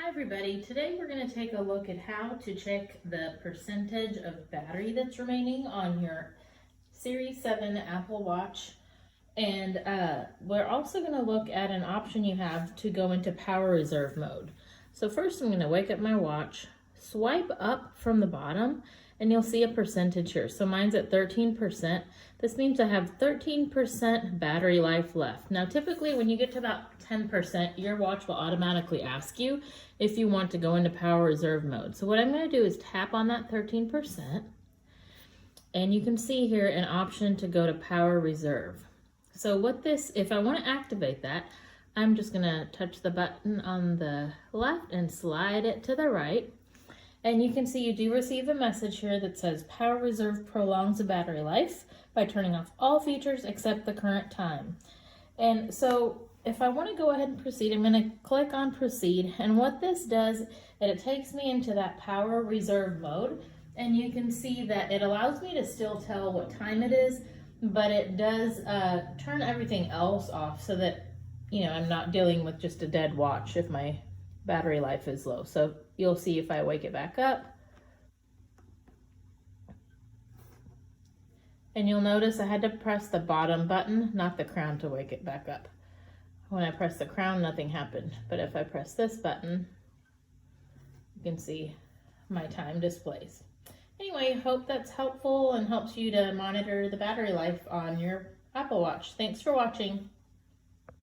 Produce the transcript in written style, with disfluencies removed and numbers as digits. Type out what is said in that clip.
Hi everybody, today we're going to take a look at how to check the percentage of battery that's remaining on your Series 7 Apple Watch. And we're also going to look at an option you have to go into power reserve mode. So first I'm going to wake up my watch, swipe up from the bottom, and you'll see a percentage here. So mine's at 13%. This means I have 13% battery life left. Now typically when you get to about 10%, your watch will automatically ask you if you want to go into power reserve mode. So what I'm going to do is tap on that 13%, and you can see here an option to go to power reserve. So what this, if I want to activate that, I'm just going to touch the button on the left and slide it to the right. And you can see you do receive a message here that says Power Reserve prolongs the battery life by turning off all features except the current time. And so if I want to go ahead and proceed, I'm going to click on proceed. And what this does is it takes me into that power reserve mode. And you can see that it allows me to still tell what time it is, but it does turn everything else off so that, I'm not dealing with just a dead watch if my battery life is low. So you'll see if I wake it back up. And you'll notice I had to press the bottom button, not the crown, to wake it back up. When I press the crown, nothing happened. But if I press this button, you can see my time displays. Anyway, hope that's helpful and helps you to monitor the battery life on your Apple Watch. Thanks for watching.